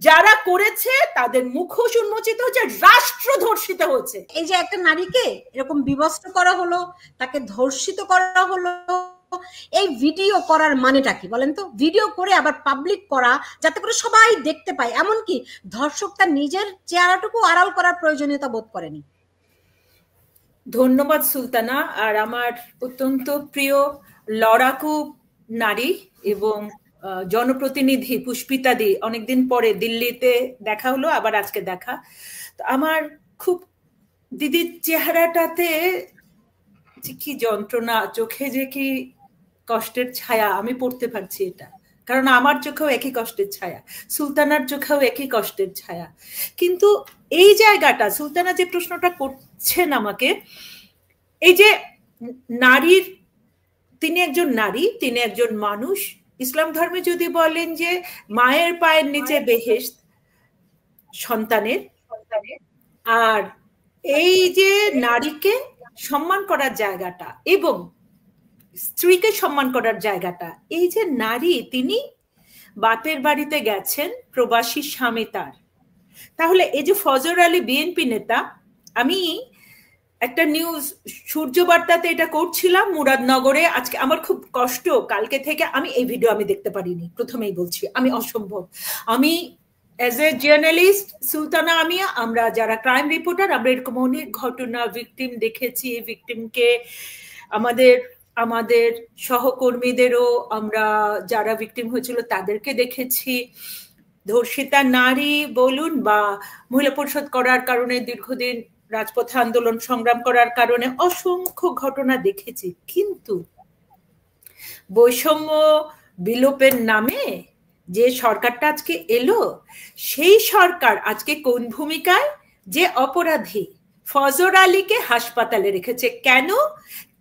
যারা করেছে তাদের মুখোশ উন্মোচিত হচ্ছে, রাষ্ট্র ধর্ষিত হচ্ছে। এই যে একটা নারীকে এরকম বিবস্ত্র করা হলো, তাকে ধর্ষিত করা হলো, এই ভিডিও করার মানেটা কি বলেন তো? ভিডিও করে আবার পাবলিক করা যাতে করে সবাই দেখতে পায়, এমনকি ধর্ষক তার নিজের চেহারাটুকু আড়াল করার প্রয়োজনীয়তা বোধ করেনি। ধন্যবাদ সুলতানা। আর আমার অত্যন্ত প্রিয় লড়াকু নারী এবং জনপ্রতিনিধি পুষ্পিতা দি, অনেকদিন পরে দিল্লিতে দেখা হলো, আবার আজকে দেখা। তো আমার খুব দিদির চেহারাটাতে কি যন্ত্রণা, চোখে যে কি কষ্টের ছায়া, আমি পড়তে পারছি এটা, কারণ আমার চোখেও একই কষ্টের ছায়া, সুলতানার চোখেও একই কষ্টের ছায়া। কিন্তু এই জায়গাটা সুলতানা যে প্রশ্নটা করছেন আমাকে, এই যে নারীর, তিনি একজন নারী, তিনি একজন মানুষ। ইসলাম ধর্মে যদি বলেন যে মায়ের পায়ের নিচে বেহেশত সন্তানের, আর এই যে নারীকে সম্মান করার জায়গাটা এবং স্ত্রীকে সম্মান করার জায়গাটা, এই যে নারী, তিনি বাপের বাড়িতে গেছেন, প্রবাসী স্বামী তার। তাহলে এই যে ফজর আলী বিএনপি নেতা, আমি একটা নিউজ সূর্যবার্তাতে এটা করছিলাম মুরাদনগরে, আজকে আমার খুব কষ্ট, কালকে থেকে আমি এই ভিডিও আমি দেখতে পারিনি, প্রথমেই বলছি আমি অসম্ভব। আমি অ্যাজ এ জার্নালিস্ট সুলতানা, আমরা যারা ক্রাইম রিপোর্টার, আমরা এরকম অনেক ঘটনা, ভিকটিম দেখেছি, ভিকটিমকে আমাদের সহকর্মীদেরও আমরা যারা ভিকটিম হয়েছিল তাদেরকে দেখেছি। ধর্ষিতা নারী বলুন বা মহিলা পরিষদ করার কারণে দীর্ঘদিন রাজপথে আন্দোলন সংগ্রাম করার কারণে অসংখ্য ঘটনা দেখেছি। কিন্তু বৈষম্য বিলোপের নামে যে সরকারটা আজকে এলো, সেই সরকার আজকে কোন ভূমিকায়? যে অপরাধী ফজর আলীকে হাসপাতালে রেখেছে। কেন?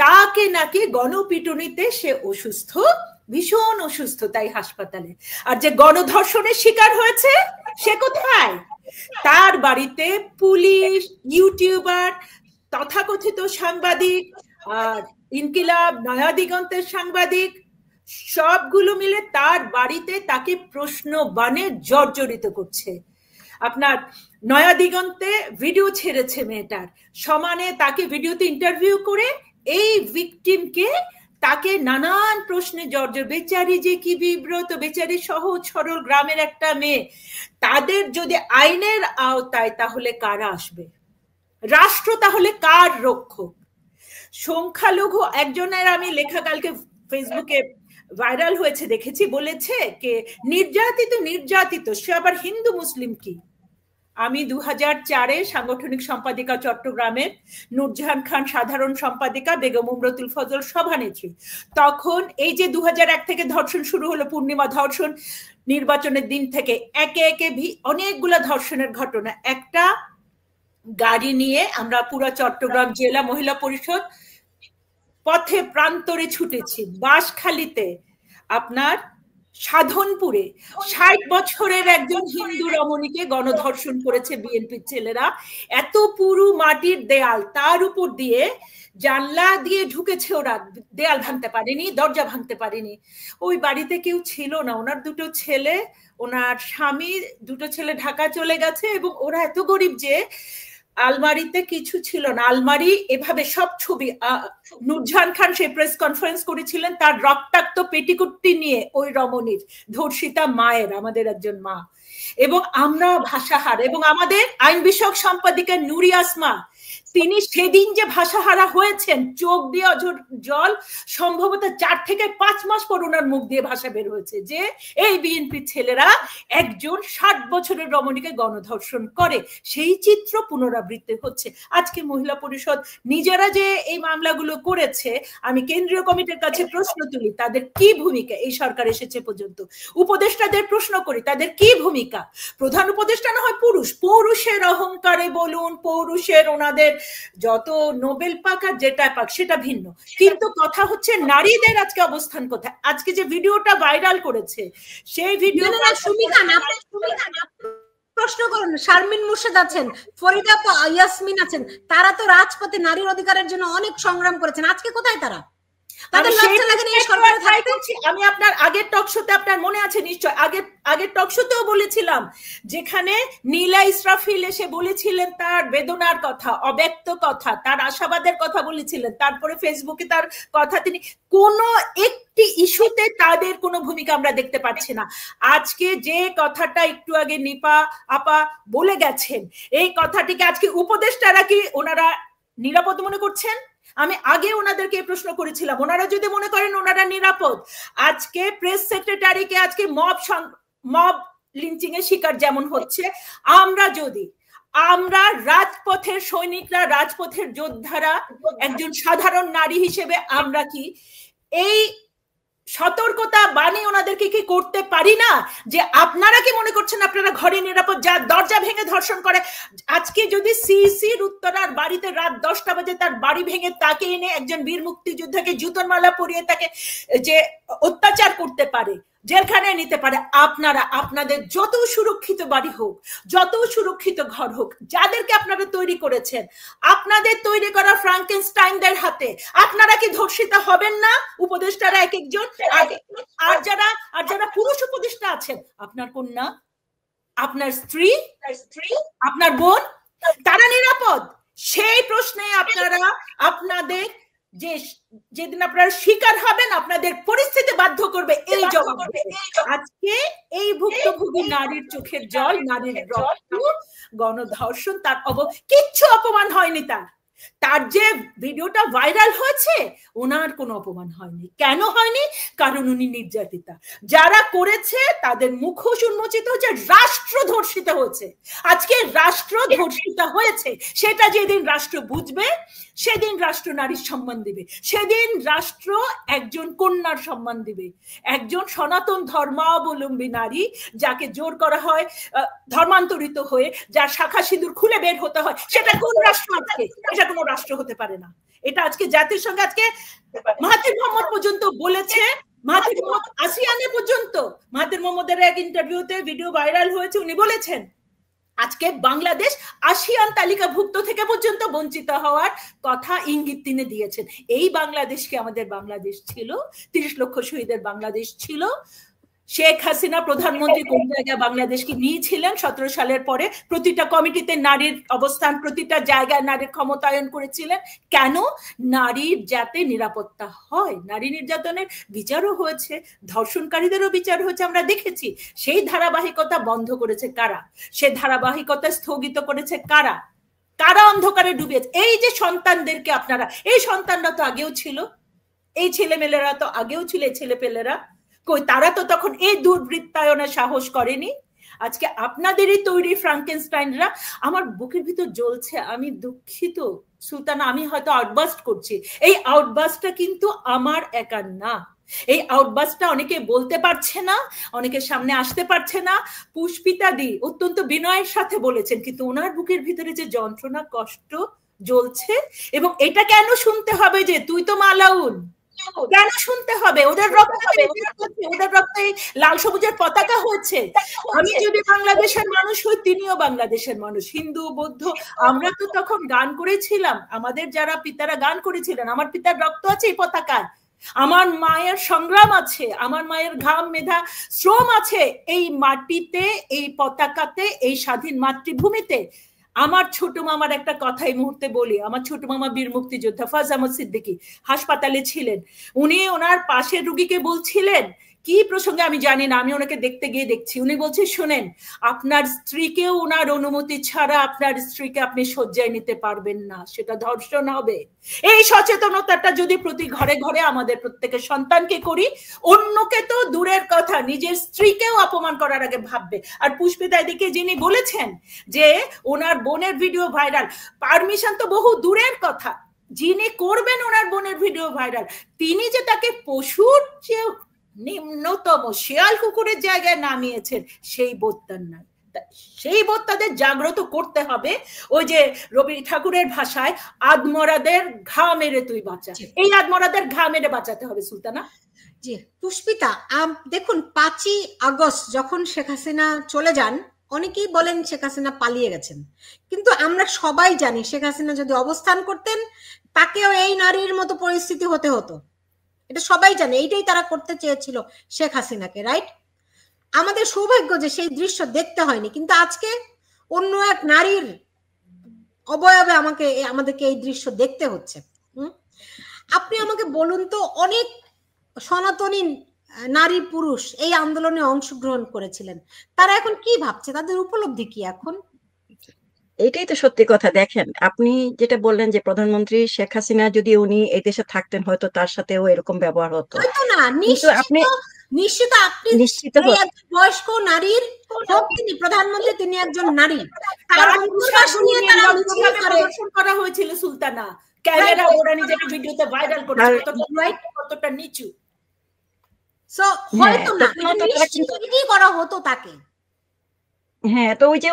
তাকে নাকি গণপিটুনিতে সে অসুস্থ, ভীষণ অসুস্থ, তাই হাসপাতালে। আর যে গণধর্ষণের শিকার হয়েছে সে কোথায়? তার বাড়িতে পুলিশ, ইউটিউবার, তথাকথিত সাংবাদিক, আর ইনকিলাব, নয়া দিগন্তের সাংবাদিক, সবগুলো মিলে তার বাড়িতে তাকে প্রশ্ন বাণে জর্জরিত করছে। আপনার নয়া দিগন্তে ভিডিও ছেড়েছে মেয়েটার, সমানে তাকে ভিডিওতে ইন্টারভিউ করে এই ভিকটিমকে তাকে নানান প্রশ্নে জর্জর। বেচারি যে কি বিব্রত, বেচারি সহজ সরল গ্রামের একটা মেয়ে। তাদের যদি আইনের আওতায়, তাহলে কারা আসবে? রাষ্ট্র তাহলে কার রক্ষক? সংখ্যালঘু একজনের আমি লেখা কালকে ফেসবুকে ভাইরাল হয়েছে দেখেছি, বলেছে কে নির্যাতিত সে আবার হিন্দু মুসলিম কি? আমি 2004-এ সাংগঠনিক সম্পাদিকা চট্টগ্রামের, নূরজাহান খান সাধারণ সম্পাদিকা, বেগম উমরতুল ফজল সভানেত্রী। তখন এই যে 2001 থেকে ধর্ষণ শুরু হলো, পূর্ণিমা ধর্ষণ, নির্বাচনের দিন থেকে একে একে অনেকগুলা ধর্ষণের ঘটনা। একটা গাড়ি নিয়ে আমরা পুরো চট্টগ্রাম জেলা মহিলা পরিষদ পথে প্রান্তরে ছুটেছি। বাঁশখালীতে, আপনার সাধনপুরে 60 বছরের একজন হিন্দু রমণীকে গণধর্ষণ করেছে বিএনপির ছেলেরা। এত পুরু মাটির দেয়াল, তার উপর দিয়ে জানলা দিয়ে ঢুকেছে ওরা, দেয়াল ভাঙতে পারেনি, দরজা ভাঙতে পারেনি। ওই বাড়িতে কেউ ছিল না, ওনার দুটো ছেলে, ওনার স্বামী, দুটো ছেলে ঢাকা চলে গেছে, এবং ওরা এত গরিব যে আলমারিতে কিছু ছিল না। আলমারি এভাবে সব ছবি, নূরজাহান খান সেই প্রেস কনফারেন্স করেছিলেন তার রক্তাক্ত পেটিকুট্টি নিয়ে, ওই রমণীর ধর্ষিতা মায়ের, আমাদের একজন মা। এবং আমরা ভাষাহার, এবং আমাদের আইন বিষয়ক সম্পাদিকা নুরি আসমা, তিনি সেদিন যে ভাষাহারা হয়েছেন, চোখ দিয়ে অঝর জল, সম্ভবত 4 থেকে 5 মাস পর ওনার মুখ দিয়ে ভাষা বের হয়েছে যে এই বিএনপির ছেলেরা একজন 60 বছরের রমণীকে গণধর্ষণ করে। সেই চিত্র পুনরাবৃত্তি হচ্ছে। আজকে মহিলা পরিষদ নিজেরা যে এই মামলাগুলো করেছে, আমি কেন্দ্রীয় কমিটির কাছে প্রশ্ন তুলি, তাদের কি ভূমিকা এই সরকার এসেছে পর্যন্ত? উপদেষ্টাদের প্রশ্ন করি, তাদের কি ভূমিকা? প্রধান উপদেষ্টা না হয় পুরুষ, পৌরুষের অহংকারে বলুন, পৌরুষের ওনাদের যত নোবেল পাক আর যেটা পাক সেটা ভিন্ন, কিন্তু কথা হচ্ছে নারীদের আজকে অবস্থান কোথায়? আজকে যে ভিডিওটা ভাইরাল করেছে, সেই ভিডিওটা প্রশ্ন করুন, শারমিন মুর্শেদ আছেন, ফরিদা ইয়াসমিন আছেন, তারা তো রাজপথে নারীর অধিকারের জন্য অনেক সংগ্রাম করেছেন, আজকে কোথায় তারা? আমি আপনার আগের টক শোতে, আপনার মনে আছে নিশ্চয়, আগের টক শোতেও বলেছিলাম, যেখানে নীলা ইসরাফিল এসে বলেছিলেন তার বেদনার কথা, অব্যক্ত কথা, তার আশাবাদের কথা বলেছিলেন, তারপরে ফেসবুকে তার কথা, তিনি কোনো একটি ইস্যুতে তাদের কোনো ভূমিকা আমরা দেখতে পাচ্ছি না। আজকে যে কথাটা একটু আগে নিপা আপা বলে গেছেন, এই কথাটিকে আজকে উপদেষ্টারা কি ওনারা নিরাপদ মনে করছেন? আমি আগে ওনাদেরকে প্রশ্ন করেছিলাম, ওনারা যদি মনে করেন ওনারা নিরাপদ, আজকে প্রেস সেক্রেটারিকে আজকে মব লিঞ্চিং এর শিকার যেমন হচ্ছে, আমরা রাজপথের সৈনিকরা, রাজপথের যোদ্ধারা, একজন সাধারণ নারী হিসেবে আমরা কি এই সতর্কতা বাণী ওনাদেরকে কি করতে পারি না যে আপনারা কি মনে করছেন আপনারা ঘরে নিরাপদ? যা দরজা ভেঙে ধর্ষণ করে, আজকে যদি সিসির উত্তরার বাড়িতে রাত 10টা বাজে তার বাড়ি ভেঙে তাকে এনে একজন বীর মুক্তিযোদ্ধাকে জুতোর মালা পরিয়ে তাকে যে অত্যাচার করতে পারে, জেলখানায় নিতে পারে, আপনারা আপনাদের যত সুরক্ষিত বাড়ি হোক, যত সুরক্ষিত ঘর হোক, যাদেরকে আপনারা তৈরি করেছেন, আপনাদের তৈরি করা ফ্রাঙ্কেনস্টাইনদের হাতে আপনারা কি ধর্ষিত হবেন না? উপদেষ্টারা এক একজন, আর যারা পুরুষ উপদেষ্টা আছেন, আপনার কন্যা, আপনার স্ত্রী, আপনার বোন, তারা নিরাপদ? সেই প্রশ্নে আপনারা আপনাদের যেদিন আপনারা শিকার হবেন, আপনাদের পরিস্থিতি বাধ্য করবে এই জবাব। আজকে এই ভুক্তভোগী নারীর চোখের জল, নারীর রক্ত, গণধর্ষণ, তার কিচ্ছু অপমান হয়নি। তার যে ভিডিওটা ভাইরাল হয়েছে, ওনার কোনো অপমান হয়নি। কেন হয়নি? কারণ উনি নির্যাতিতা। যারা করেছে তাদের মুখোশ উন্মোচিত হয়েছে, রাষ্ট্র ধর্ষিত হয়েছে। আজকে রাষ্ট্র ধর্ষিত হয়েছে, সেটা যেদিন রাষ্ট্র বুঝবে, সেদিন রাষ্ট্র নারীর সম্মান দিবে, সেদিন রাষ্ট্র একজন কন্যার সম্মান দিবে, একজন সনাতন ধর্মাবলম্বী নারী যাকে জোর করা হয়, ধর্মান্তরিত হয়ে যার শাখা সিঁদুর খুলে বের হতে হয়, সেটা কোন রাষ্ট্র? আজকে এটা কোনো রাষ্ট্র হতে পারে না। এটা আজকে জাতির সঙ্গে আজকে মাহাথির মোহাম্মদ পর্যন্ত বলেছে, মাহাথির মোহাম্মদ আসিয়ানে পর্যন্ত, মাহাথির মোহাম্মদের এক ইন্টারভিউতে ভিডিও ভাইরাল হয়েছে, উনি বলেছেন আজকে বাংলাদেশ আসিয়ান তালিকাভুক্ত থেকে পর্যন্ত বঞ্চিত হওয়ার কথা ইঙ্গিত তিনি দিয়েছেন। এই বাংলাদেশকে আমাদের বাংলাদেশ ছিল, 30 লক্ষ শহীদের বাংলাদেশ ছিল। শেখ হাসিনা প্রধানমন্ত্রী কোন জায়গায় বাংলাদেশকে নিয়েছিলেন 17 সালের পরে? প্রতিটা কমিটিতে নারীর অবস্থান, প্রতিটা জায়গায় নারীর ক্ষমতায়ন করেছিলেন। কেন? নারীর যাতে নিরাপত্তা হয়। নারী নির্যাতনের বিচারও হয়েছে, ধর্ষণকারীদেরও বিচার হয়েছে, আমরা দেখেছি। সেই ধারাবাহিকতা বন্ধ করেছে কারা? সে ধারাবাহিকতা স্থগিত করেছে কারা? কারা অন্ধকারে ডুবিয়েছে? এই যে সন্তানদেরকে আপনারা, এই সন্তানরা তো আগেও ছিল, এই ছেলেমেয়েরা তো আগেও ছিল, এই ছেলেপেলেরা কই? তারা তো তখন এই দুর্বৃত্তায়নের সাহস করেনি। আজকে আপনাদেরই তৈরি ফ্রাঙ্কেনস্টাইনরা। আমার বুকের ভিতর জ্বলছে, আমি দুঃখিত সুলতানা, আমি হয়তো আউটবাস্ট করছি। এই আউটবাস্টটা কিন্তু আমার একার না। এই আউটবাস্টটা অনেকে বলতে পারছে না, অনেকের সামনে আসতে পারছে না। পুষ্পিতা দি অত্যন্ত বিনয়ের সাথে বলেছেন, কিন্তু ওনার বুকের ভিতরে যে যন্ত্রণা, কষ্ট জ্বলছে, এবং এটা কেন শুনতে হবে যে তুই তো মালাউন? কেন শুনতে হবে? ওদের রক্তে লাল সবুজের পতাকা হচ্ছে। আমি যদি বাংলাদেশের মানুষ হই, তিনিও বাংলাদেশের মানুষ, হিন্দু বৌদ্ধ। আমরা তো তখন গান করেছিলাম, আমাদের যারা পিতারা গান করেছিলেন, আমার পিতার রক্ত আছে এই পতাকায়, আমার মায়ের সংগ্রাম আছে, আমার মায়ের ঘাম মেধা শ্রম আছে এই মাটিতে, এই পতাকাতে, এই স্বাধীন মাতৃভূমিতে। আমার ছোট মামার একটা কথা এই মুহূর্তে বলি। আমার ছোট মামা বীর মুক্তিযোদ্ধা ফাজ আহমদ সিদ্দিকী হাসপাতালে ছিলেন। উনি ওনার পাশের রুগীকে বলছিলেন, কি প্রসঙ্গে আমি জানি না, আমি ওনাকে দেখতে গিয়ে দেখছি, উনি বলছে শোনেন, আপনার স্ত্রীকেও ওনার অনুমতি ছাড়া আপনার স্ত্রীকে আপনি শয্যায় নিতে পারবেন না, সেটা ধর্ষণ হবে। এই সচেতনতাটা যদি প্রতি ঘরে ঘরে আমাদের প্রত্যেকের সন্তানকে করি, অন্যকে তো দূরের কথা, নিজের স্ত্রীকেও অপমান করার আগে ভাববে। আর পুষ্পিতা দিকে যিনি বলেছেন যে ওনার বোনের ভিডিও ভাইরাল, পারমিশন তো বহু দূরের কথা, যিনি করবেন ওনার বোনের ভিডিও ভাইরাল, তিনি যে তাকে পশুর চেয়ে নিম্নতম শিয়াল কুকুরের জায়গায় নামিয়েছেন, সেই বোধটার নাই। সেই বোধ তাদের জাগ্রত করতে হবে। ওই যে রবি ঠাকুরের ভাষায়, আদমরাদের ঘা মেরে তুই বাঁচা, এই আদমরাদের ঘা মেরে বাঁচাতে হবে সুলতানা। জি পুষ্পিতা, দেখুন 5ই আগস্ট যখন শেখ হাসিনা চলে যান, অনেকেই বলেন শেখ হাসিনা পালিয়ে গেছেন, কিন্তু আমরা সবাই জানি শেখ হাসিনা যদি অবস্থান করতেন, তাকেও এই নারীর মতো পরিস্থিতি হতে হতো। এটা সবাই জানে, এইটাই তারা করতে চেয়েছিল শেখ হাসিনাকে, রাইট? আমাদের সৌভাগ্য যে সেই দৃশ্য দেখতে হয়নি, কিন্তু আজকে অন্য এক নারীর অবয়বে আমাদেরকে এই দৃশ্য দেখতে হচ্ছে। আপনি আমাকে বলুন তো, অনেক সনাতনী নারী পুরুষ এই আন্দোলনে অংশগ্রহণ করেছিলেন, তারা এখন কি ভাবছে, তাদের উপলব্ধি কি এখন? এটাই তো সত্যি কথা। দেখেন, আপনি যেটা বললেন যে প্রধানমন্ত্রী শেখ হাসিনা যদি উনি এই দেশে থাকতেন হয়তো তার সাথেও এরকম ব্যবহার হতো, হয়তো না, কিন্তু আপনি নিশ্চিত আপনি নিশ্চিত একজন বয়স্ক নারীর হোক, তিনি প্রধানমন্ত্রী, তিনি একজন নারী, তার অন্তর্বাস নিয়ে তারা মিছিল করে প্রদর্শন করা হয়েছিল সুলতানা, ক্যামেরা ওরা নিজের ভিডিওতে ভাইরাল করেছে, কতটা নিচু। সো হয়তো না, নিশ্চিত করা হতো তাকে। হ্যাঁ, তো ওই যে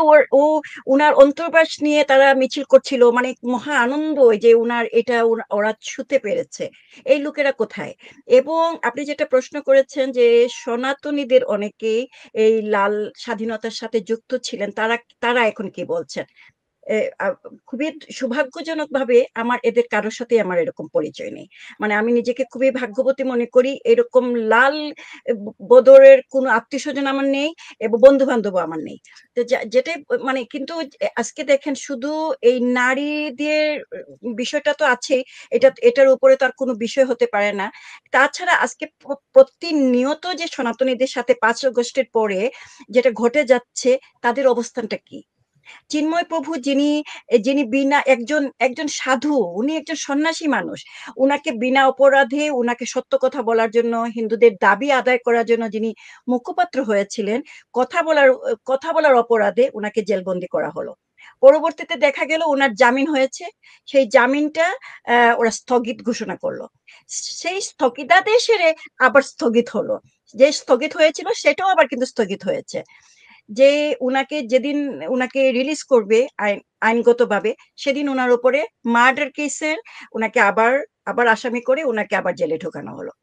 উনার অন্তর্বাস নিয়ে তারা মিছিল করছিল, মানে মহা আনন্দ যে উনার এটা ওরা ছুঁতে পেরেছে। এই লোকেরা কোথায়? এবং আপনি যেটা প্রশ্ন করেছেন যে সনাতনীদের অনেকেই এই লাল স্বাধীনতার সাথে যুক্ত ছিলেন, তারা এখন কি বলছেন? খুবই সৌভাগ্যজনক ভাবে আমার এদের কারোর সাথে আমার এরকম পরিচয় নেই। মানে আমি নিজেকে খুবই ভাগ্যবতী মনে করি, এরকম লাল বদরের কোনো আত্মীয় স্বজন আমার নেই এবং বন্ধু বান্ধব আমার নেই। তো যেটাই মানে, কিন্তু আজকে দেখেন শুধু এই নারীদের বিষয়টা তো আছে, এটার উপরে তো আর কোনো বিষয় হতে পারে না। তাছাড়া আজকে প্রতিনিয়ত যে সনাতনীদের সাথে 5 আগস্টের পরে যেটা ঘটে যাচ্ছে, তাদের অবস্থানটা কি? চিন্ময় প্রভু যিনি বিনা একজন সাধু, উনি একজন সন্ন্যাসী মানুষ, উনাকে বিনা অপরাধে উনাকে সত্য কথা বলার জন্য, হিন্দুদের দাবি আদায় করার জন্য যিনি মুখপাত্র হয়েছিলেন, কথা বলার অপরাধে উনাকে জেলবন্দি করা হলো। পরবর্তীতে দেখা গেল ওনার জামিন হয়েছে, সেই জামিনটা ওরা স্থগিত ঘোষণা করলো। সেই স্থগিতাদেশে আবার স্থগিত হলো, যে স্থগিত হয়েছিল সেটাও আবার কিন্তু স্থগিত হয়েছে। যে যেদিন উনাকে রিলিজ করবে আইনগতভাবে, সেদিন ওনার উপরে মার্ডার কেসের উনাকে আবার আসামি করে উনাকে আবার জেলে ঢোকানো হলো।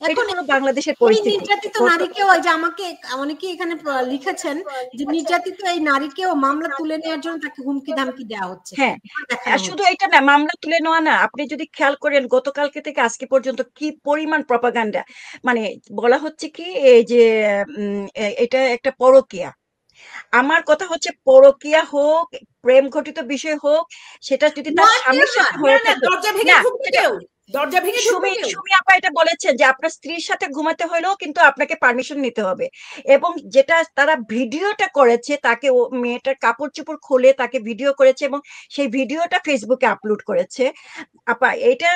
এটা হলো বাংলাদেশের পরিস্থিতি। নির্যাতিত নারীকেও, যে আমাকে অনেকে এখানে লিখেছেন যে নির্যাতিত এই নারীকেও মামলা তুলে নেওয়ার জন্য তাকে হুমকি ধামকি দেওয়া হচ্ছে। হ্যাঁ, শুধু এটা না, মামলা তুলে নেওয়া না, আপনি যদি খেয়াল করেন গতকালকে থেকে আজকে পর্যন্ত কি পরিমাণ প্রপাগান্ডা, মানে বলা হচ্ছে কি এই যে এটা একটা পরকীয়া। আমার কথা হচ্ছে পরকীয়া হোক, প্রেম ঘটিত বিষয় হোক, সেটা যদি তার স্বামীর সাথে হয়ে থাকে, সুমি আপা এটা বলেছেন যে আপনার স্ত্রীর সাথে ঘুমাতে হলেও কিন্তু আপনাকে পারমিশন নিতে হবে। এবং যেটা তারা ভিডিওটা করেছে, তাকে মেয়েটার কাপড় চোপড় খুলে তাকে ভিডিও করেছে এবং সেই ভিডিওটা ফেসবুকে আপলোড করেছে। আপা এইটা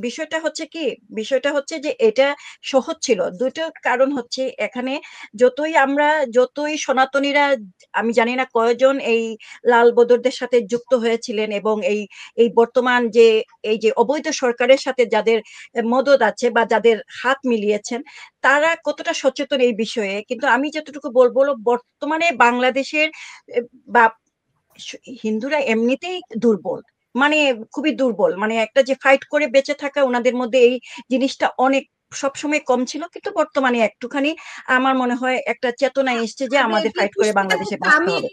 বিষয়টা হচ্ছে যে এটা সহজ ছিল। দুটো কারণ হচ্ছে এখানে, যতই সনাতনীরা, আমি জানি না কয়জন এই লাল বদরদের সাথে যুক্ত হয়েছিলেন এবং এই বর্তমান এই যে অবৈধ সরকারের সাথে যাদের মদত আছে বা যাদের হাত মিলিয়েছেন, তারা কতটা সচেতন এই বিষয়ে। কিন্তু আমি যতটুকু বলবো, বর্তমানে বাংলাদেশের বা হিন্দুরা এমনিতেই দুর্বল, মানে খুবই দুর্বল, মানে একটা যে ফাইট করে বেঁচে থাকা ওনাদের মধ্যে এই জিনিসটা অনেক সবসময় কম ছিল, কিন্তু বর্তমানে একটুখানি আমার মনে হয় একটা চেতনা এসছে যে আমাদের ফাইট করে বাংলাদেশে বাঁচতে হবে।